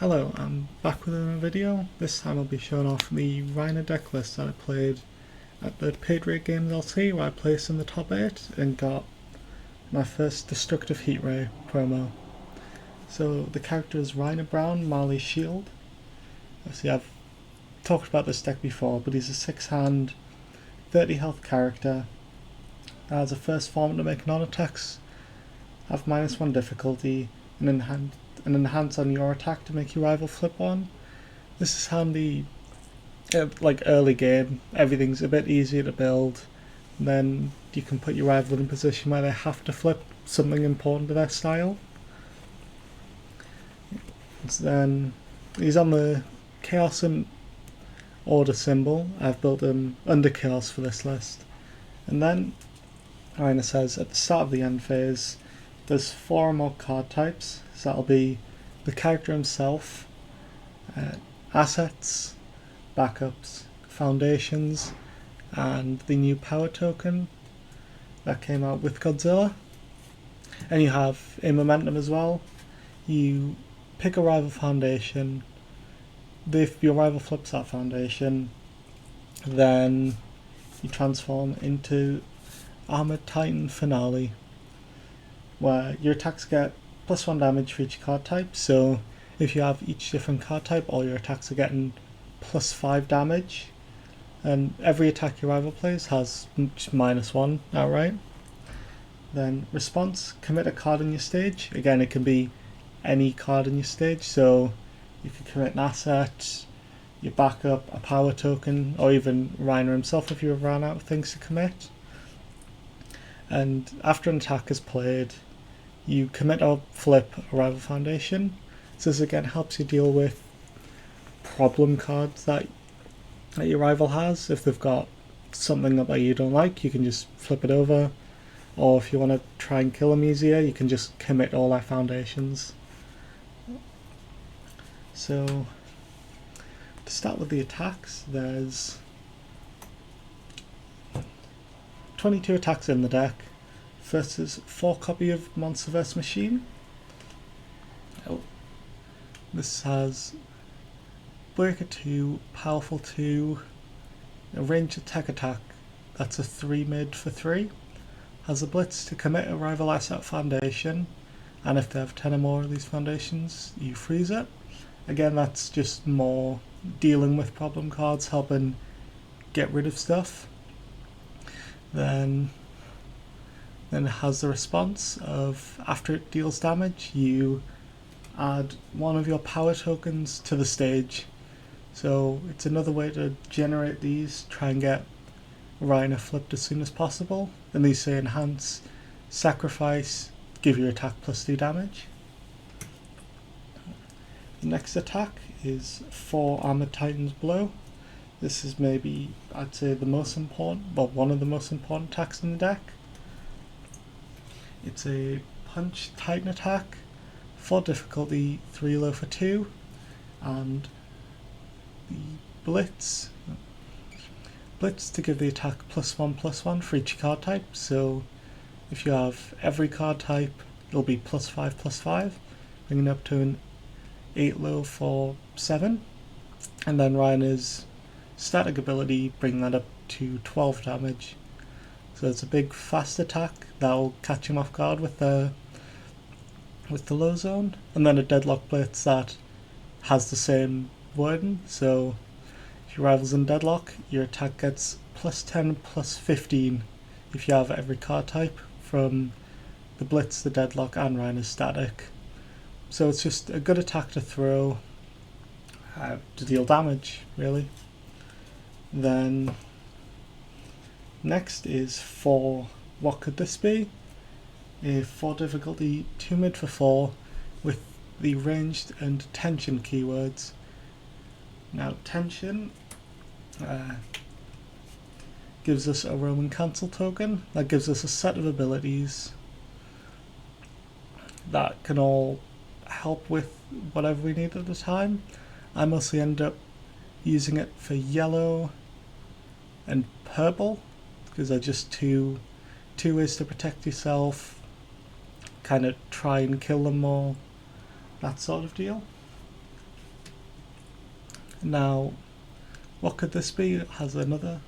Hello, I'm back with another video. This time I'll be showing off the Reiner deck list that I played at the Patriot Games LT, where I placed in the top 8 and got my first Destructive Heat Ray promo. So the character is Reiner Brown, Marley's Shield. Obviously I've talked about this deck before, but he's a 6-hand, 30 health character that has a first form to make non-attacks, have -1 difficulty, and enhance on your attack to make your rival flip one. This is handy like early game. Everything's a bit easier to build, and then you can put your rival in a position where they have to flip something important to their style. Then he's on the Chaos and Order symbol. I've built him under Chaos for this list. And then Reiner says at the start of the end phase there's 4 or more card types, so that'll be the character himself, assets, backups, foundations, and the new power token that came out with Godzilla. And you have a momentum as well. You pick a rival foundation. If your rival flips that foundation, then you transform into Armored Titan Finale, where your attacks get +1 damage for each card type. So if you have each different card type, all your attacks are getting +5 damage, and every attack your rival plays has -1 outright. Then response, commit a card in your stage. Again, it can be any card in your stage, so you can commit an asset, your backup, a power token, or even Reiner himself if you've run out of things to commit. And after an attack is played, you commit or flip a rival foundation. So this again helps you deal with problem cards that your rival has. If they've got something that you don't like, you can just flip it over. Or if you want to try and kill them easier, you can just commit all their foundations. So to start with the attacks, there's 22 attacks in the deck. First is 4 copy of Monsterverse Machine. This has Breaker 2, Powerful 2, a ranged attack, that's a 3 mid for 3. Has a Blitz to commit a rival asset foundation, and if they have 10 or more of these foundations, you freeze it. Again, that's just more dealing with problem cards, helping get rid of stuff. Then it has the response of, after it deals damage, you add 1 of your power tokens to the stage. So it's another way to generate these, try and get Reiner flipped as soon as possible. And these say enhance, sacrifice, give your attack +2 damage. The next attack is 4 Armored Titans Blow. This is maybe, I'd say, the most important, well, one of the most important attacks in the deck. It's a punch Titan attack, 4 difficulty, 3 low for 2, and the Blitz to give the attack +1/+1 for each card type. So if you have every card type, it'll be +5/+5, bringing it up to an 8 low for 7, and then Reiner's static ability bring that up to 12 damage. So it's a big fast attack that'll catch him off guard with the low zone, and then a Deadlock Blitz that has the same wording. So if your rival's in deadlock, your attack gets +10, +15 if you have every card type from the Blitz, the Deadlock, and Reiner's static. So it's just a good attack to throw to deal damage, really. Then next is 4, what could this be? A 4 difficulty, 2 mid for 4 with the ranged and tension keywords. Now tension gives us a Roman Cancel token that gives us a set of abilities that can all help with whatever we need at the time. I mostly end up using it for yellow and purple because they're just two ways to protect yourself, kind of try and kill them more, that sort of deal. Now, what could this be? It has another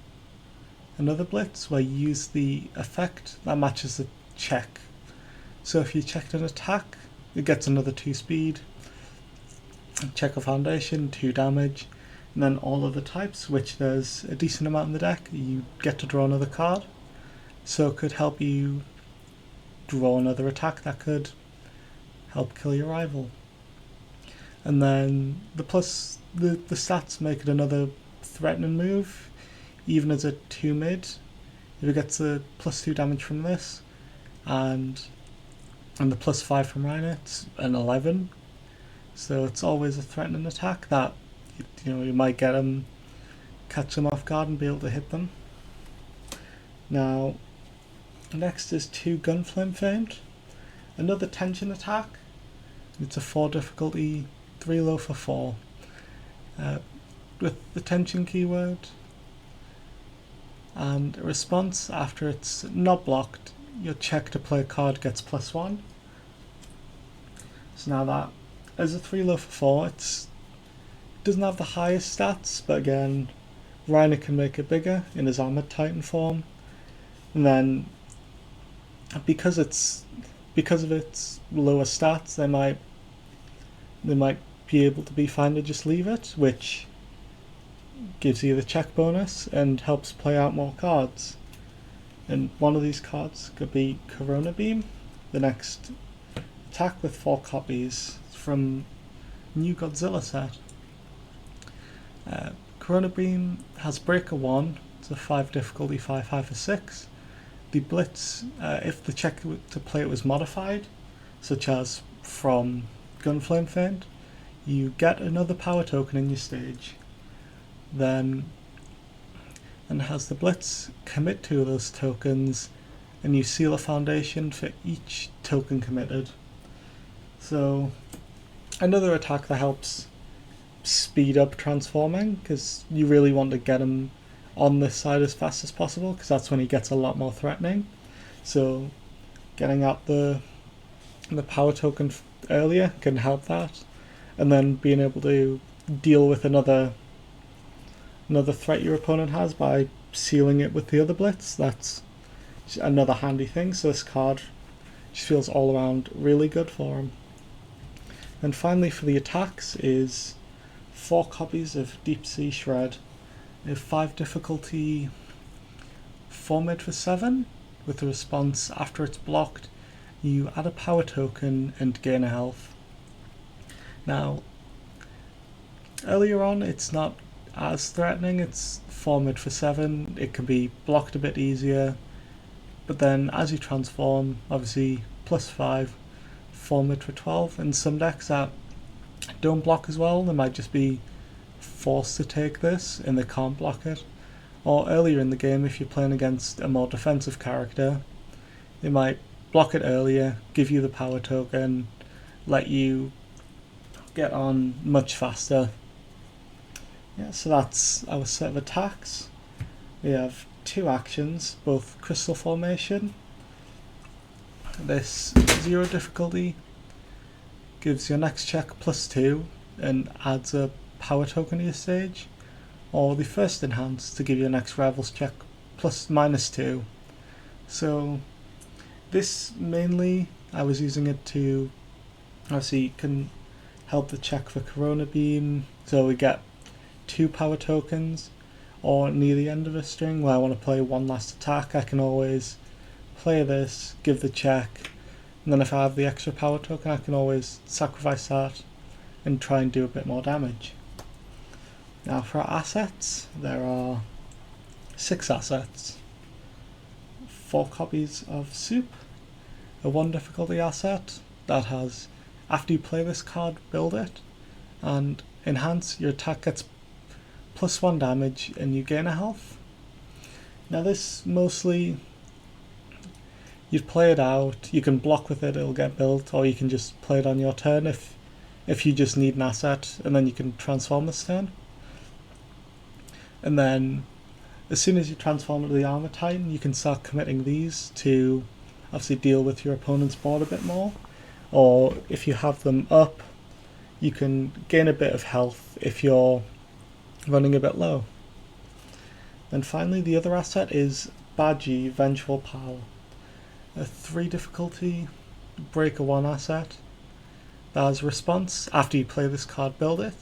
blitz where you use the effect that matches the check. So if you checked an attack, it gets another 2 speed, check a foundation, 2 damage, and then all other types, which there's a decent amount in the deck, you get to draw another card. So it could help you draw another attack that could help kill your rival. And then the stats make it another threatening move, even as a 2 mid. If it gets a +2 damage from this, and the +5 from Reiner, it's an 11. So it's always a threatening attack that you might catch them off guard and be able to hit them. Now, next is 2 Gunflame Famed, another tension attack. It's a 4 difficulty, 3 low for 4. With the tension keyword and a response after it's not blocked, your check to play a card gets +1. So now that as a 3 low for 4, it doesn't have the highest stats, but again, Reiner can make it bigger in his Armored Titan form. And then because of its lower stats, they might be able to be fine to just leave it, which gives you the check bonus and helps play out more cards. And one of these cards could be Corona Beam, the next attack with 4 copies from new Godzilla set. Corona Beam has Breaker 1, it's a 5 difficulty, 5 for 6. The Blitz, if the check to play it was modified, such as from Gunflame Famed, you get another power token in your stage. Then, and has the Blitz commit 2 of those tokens, and you seal a foundation for each token committed. So, another attack that helps speed up transforming, because you really want to get him on this side as fast as possible, because that's when he gets a lot more threatening. So getting out the power token earlier can help that, and then being able to deal with another threat your opponent has by sealing it with the other Blitz. That's another handy thing. So this card just feels all around really good for him. And finally for the attacks is 4 copies of Deep Sea Shred, a 5 difficulty, 4 mid for 7, with a response after it's blocked, you add a power token and gain a health. Now, earlier on it's not as threatening, it's 4 mid for 7, it can be blocked a bit easier, but then as you transform, obviously +5, 4 mid for 12, and some decks that don't block as well, they might just be forced to take this and they can't block it. Or earlier in the game, if you're playing against a more defensive character, they might block it earlier, give you the power token, let you get on much faster. Yeah, so that's our set of attacks. We have 2 actions, both Crystal Formation. This 0 difficulty gives your next check +2 and adds a power token to your stage, or the first enhance to give your next rival's check ±2. So this mainly, I was using it to, obviously can help the check for Corona Beam, so we get 2 power tokens, or near the end of a string where I want to play one last attack, I can always play this, give the check, and then if I have the extra power token I can always sacrifice that and try and do a bit more damage. Now for our assets, there are 6 assets. 4 copies of Soup, a 1 difficulty asset that has, after you play this card, build it, and enhance, your attack gets +1 damage and you gain a health. Now this mostly, you'd play it out, you can block with it, it'll get built, or you can just play it on your turn if you just need an asset, and then you can transform this turn. And then as soon as you transform into the Armor Titan, you can start committing these to obviously deal with your opponent's board a bit more, or if you have them up, you can gain a bit of health if you're running a bit low. And finally, the other asset is Baji Vengeful Pal, a 3 difficulty breaker 1 asset that has response after you play this card, build it,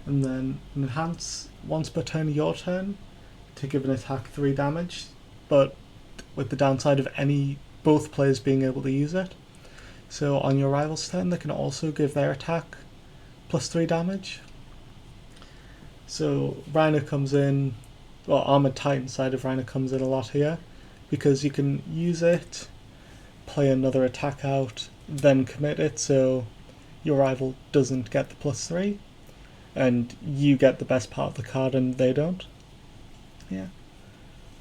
and then enhance once per turn of your turn to give an attack 3 damage, but with the downside of both players being able to use it. So on your rival's turn, they can also give their attack plus 3 damage. So Reiner comes in, well, Armored Titan side of Reiner comes in a lot here, because you can use it, play another attack out, then commit it, so your rival doesn't get the plus 3, and you get the best part of the card and they don't. Yeah.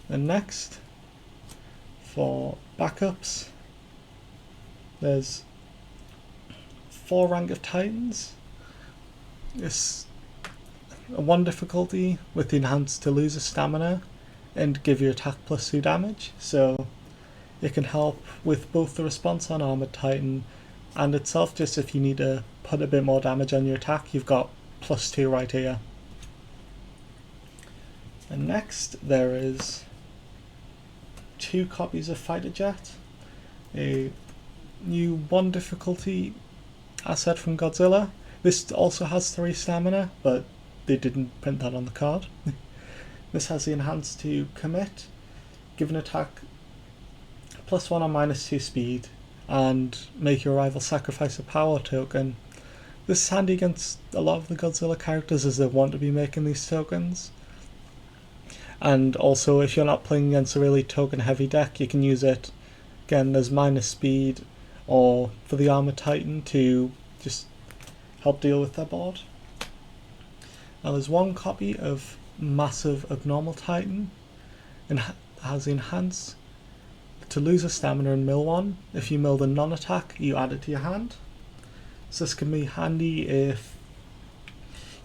And next, for backups, there's 4 rank of Titans. It's a 1 difficulty with the enhance to lose a stamina and give your attack plus 2 damage, so it can help with both the response on Armored Titan and itself. Just if you need to put a bit more damage on your attack, you've got plus 2 right here. And next there is 2 copies of Fighter Jet, a new 1 difficulty asset from Godzilla. This also has 3 stamina, but they didn't print that on the card. This has the enhance to commit, give an attack plus 1 on -2 speed, and make your rival sacrifice a power token. This is handy against a lot of the Godzilla characters, as they want to be making these tokens. And also, if you're not playing against a really token heavy deck, you can use it. Again, there's -speed, or for the Armored Titan to just help deal with their board. Now there's 1 copy of Massive Abnormal Titan, and has the enhance to lose a stamina and mill 1. If you milled a non-attack, you add it to your hand. So this can be handy if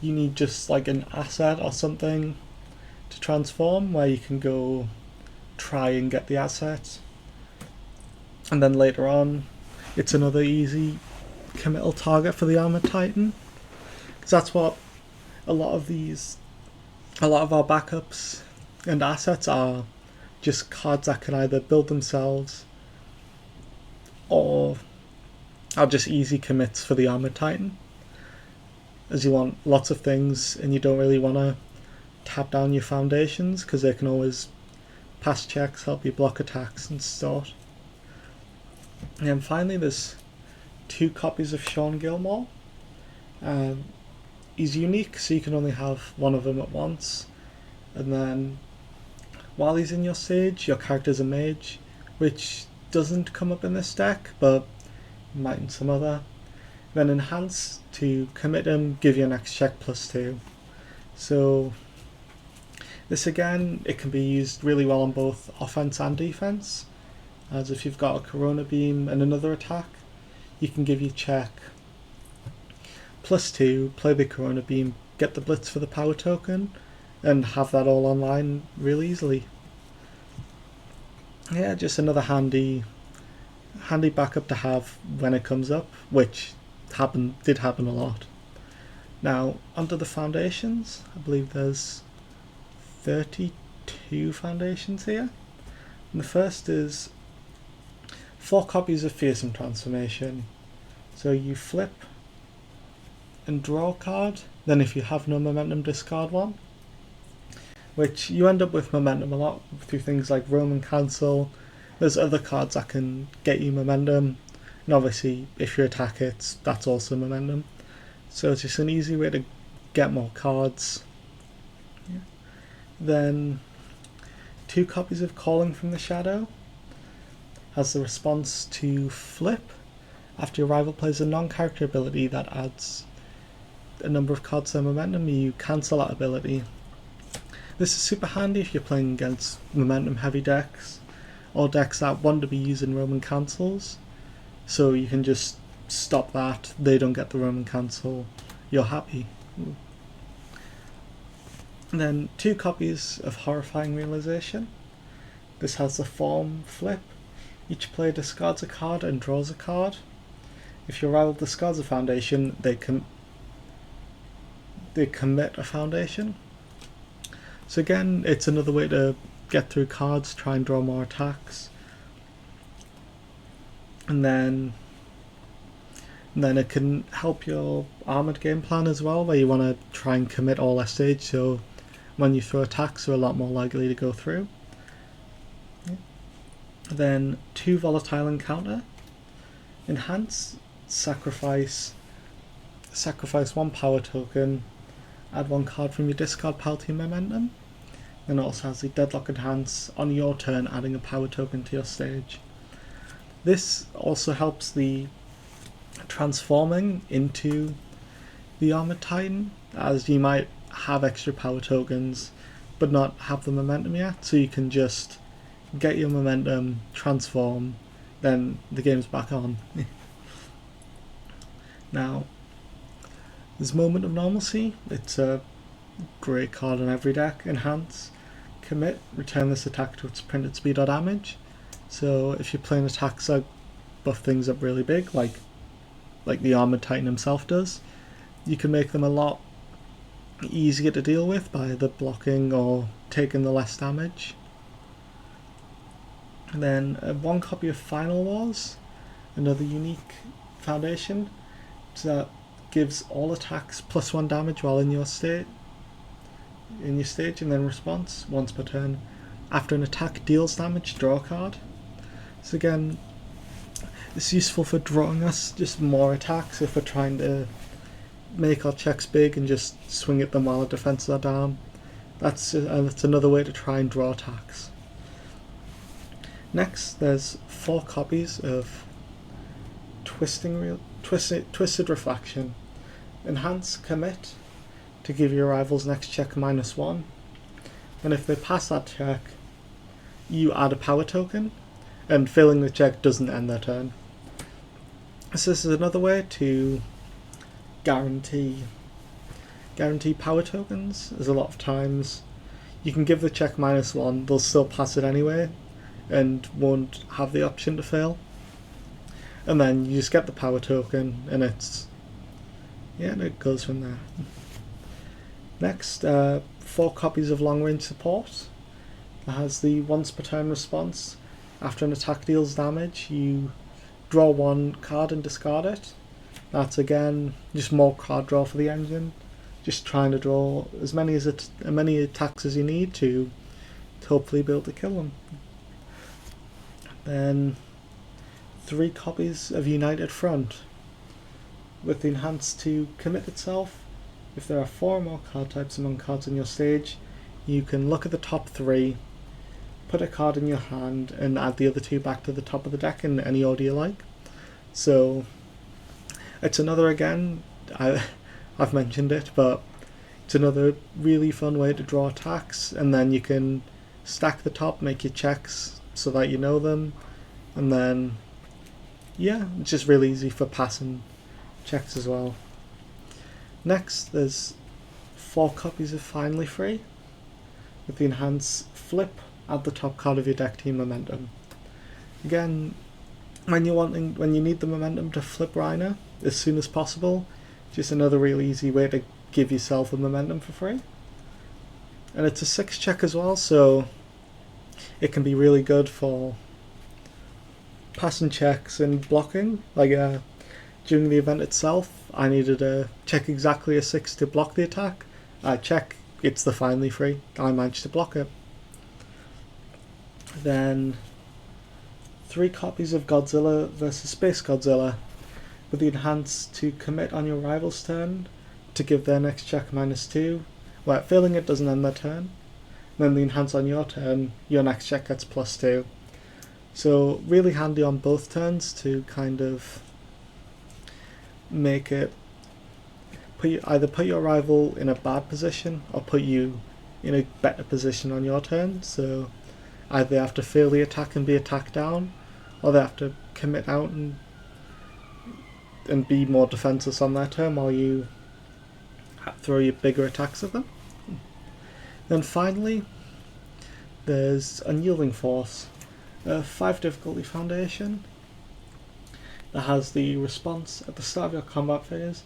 you need just like an asset or something to transform, where you can go try and get the asset, and then later on it's another easy committal target for the Armored Titan, because that's what a lot of our backups and assets are, just cards that can either build themselves or are just easy commits for the Armored Titan, as you want lots of things and you don't really want to tap down your foundations, because they can always pass checks, help you block attacks and stuff. And then finally there's 2 copies of Sean Gilmore. He's unique, so you can only have 1 of them at once, and then while he's in your stage, your character's a mage, which doesn't come up in this deck, but might in some other. Then enhance to commit him, give your next check plus 2. So this again, it can be used really well on both offense and defense, as if you've got a Corona Beam and another attack, you can give your check plus 2, play the Corona Beam, get the Blitz for the power token, and have that all online really easily. Yeah, just another handy backup to have when it comes up, which did happen a lot. Now, onto the foundations. I believe there's 32 foundations here. And the first is 4 copies of Fearsome Transformation. So you flip and draw a card, then if you have no momentum, discard 1. Which you end up with momentum a lot through things like Roman Cancel. There's other cards that can get you momentum, and obviously if your attack hits, that's also momentum. So it's just an easy way to get more cards. Yeah. Then 2 copies of Calling from the Shadow. Has the response to flip. After your rival plays a non-character ability that adds a number of cards to momentum, you cancel that ability. This is super handy if you're playing against momentum heavy decks, or decks that want to be using Roman cancels, so you can just stop that, they don't get the Roman cancel, you're happy. And then 2 copies of Horrifying Realization. This has the form flip. Each player discards a card and draws a card. If your rival discards a foundation, they the commit a foundation. So again, it's another way to get through cards, try and draw more attacks, and then it can help your armoured game plan as well, where you want to try and commit all their stage, so when you throw attacks they're a lot more likely to go through. Then 2 volatile encounter. Enhance, sacrifice 1 power token, add 1 card from your discard pile to your momentum. Then it also has the deadlock enhance, on your turn adding a power token to your stage. This also helps the transforming into the Armored Titan, as you might have extra power tokens but not have the momentum yet, so you can just get your momentum, transform, then the game's back on. Now, there's Moment of Normalcy. It's a great card in every deck. Enhance, commit, return this attack to its printed speed or damage. So if you're playing attacks that buff things up really big, like the Armored Titan himself does, you can make them a lot easier to deal with by the blocking or taking the less damage. And then 1 copy of Final Wars, another unique foundation that gives all attacks +1 damage while in your stage, and then response once per turn. After an attack deals damage, draw a card. So again, it's useful for drawing us just more attacks if we're trying to make our checks big and just swing at them while our defenses are down. That's another way to try and draw attacks. Next, there's 4 copies of Twisted Reflection. Enhance, commit, to give your rivals next check -1. And if they pass that check, you add a power token, and failing the check doesn't end their turn. So this is another way to guarantee power tokens, as a lot of times you can give the check -1, they'll still pass it anyway and won't have the option to fail, and then you just get the power token and and it goes from there. Next, 4 copies of Long Range Support. It has the once per turn response. After an attack deals damage, you draw 1 card and discard it. That's again just more card draw for the engine, just trying to draw as many attacks as you need to hopefully be able to kill them. Then 3 copies of United Front, with the enhance to commit itself. If there are 4 or more card types among cards in your stage, you can look at the top 3, put a card in your hand, and add the other 2 back to the top of the deck in any order you like. So it's another, again, I've mentioned it, but it's another really fun way to draw attacks, and then you can stack the top, make your checks so that you know them, and then it's just really easy for passing checks as well. Next, there's 4 copies of Finally Free, with the enhance flip, add the top card of your deck to your momentum. Again, when you need the momentum to flip Reiner as soon as possible, just another really easy way to give yourself a momentum for free. And it's a 6 check as well, so it can be really good for passing checks and blocking. Like during the event itself, I needed to check exactly a 6 to block the attack. I check, it's the Finally Free, I managed to block it. Then 3 copies of Godzilla vs. Space Godzilla, with the enhance to commit on your rival's turn to give their next check -2. Well, failing it doesn't end their turn. Then the enhance on your turn, your next check gets +2. So really handy on both turns to kind of make it either put your rival in a bad position or put you in a better position on your turn. So either they have to fail the attack and be attacked down, or they have to commit out and be more defenseless on their turn while you throw your bigger attacks at them. Then finally, there's Unyielding Force, a 5 difficulty foundation that has the response at the start of your combat phase.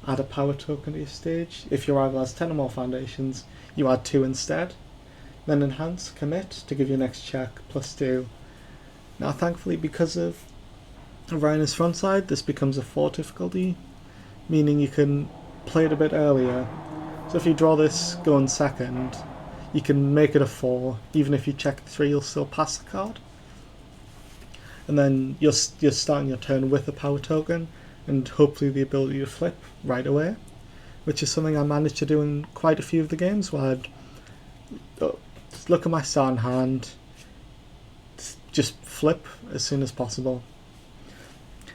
add a power token to your stage. If your rival has 10 or more foundations, you add 2 instead. Then enhance, commit to give your next check +2. Now thankfully, because of Reiner's frontside, this becomes a 4 difficulty, meaning you can play it a bit earlier. So if you draw this going second, you can make it a 4. Even if you check 3, you'll still pass the card. And then you're starting your turn with a power token, and hopefully the ability to flip right away, which is something I managed to do in quite a few of the games where I'd just look at my star in hand, just flip as soon as possible.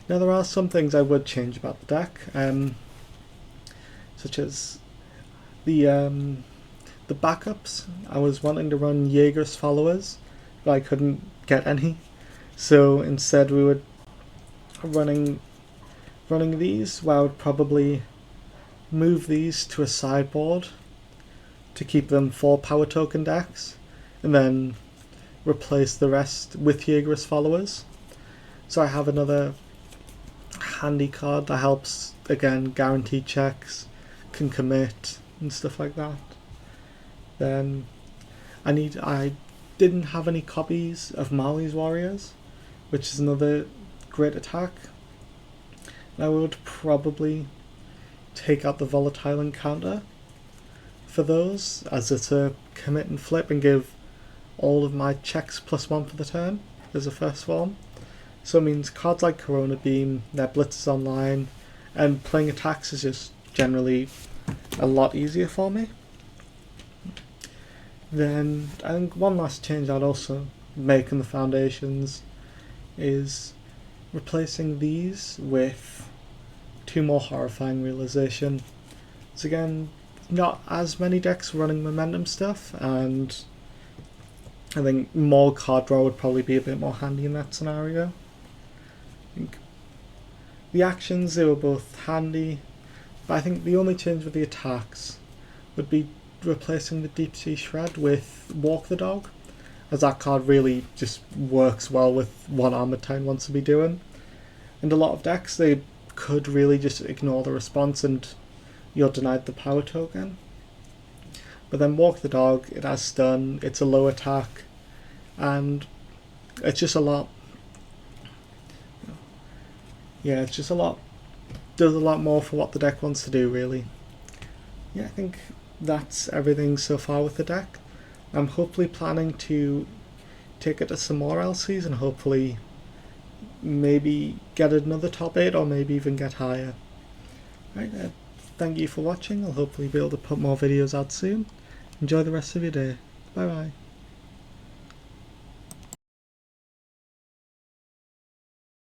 Now there are some things I would change about the deck, such as the backups. I was wanting to run Jaeger's followers, but I couldn't get any, so instead we were running these, where I would probably move these to a sideboard to keep them 4 power token decks, and then replace the rest with Jaeger's followers. So I have another handy card that helps, again, guarantee checks, can commit and stuff like that. Then I didn't have any copies of Marley's Warriors, which is another great attack. I would probably take out the volatile encounter for those, as it's a commit and flip and give all of my checks +1 for the turn as a first form. So it means cards like Corona Beam, their Blitz is online, and playing attacks is just generally a lot easier for me. Then I think one last change I'd also make in the foundations is replacing these with 2 more Horrifying Realization. So again, not as many decks running momentum stuff, and I think more card draw would probably be a bit more handy in that scenario. I think the actions, they were both handy, but I think the only change with the attacks would be replacing the Deep Sea Shred with Walk the Dog, as that card really just works well with what Armored Titan wants to be doing. And a lot of decks, they could really just ignore the response and you're denied the power token. But then Walk the Dog, it has stun, it's a low attack, and it's just a lot. Yeah, it's just a lot. Does a lot more for what the deck wants to do, really. Yeah, I think that's everything so far with the deck. I'm hopefully planning to take it to some more LCs and hopefully maybe get another top 8 or maybe even get higher. Right, thank you for watching. I'll hopefully be able to put more videos out soon. Enjoy the rest of your day. Bye bye.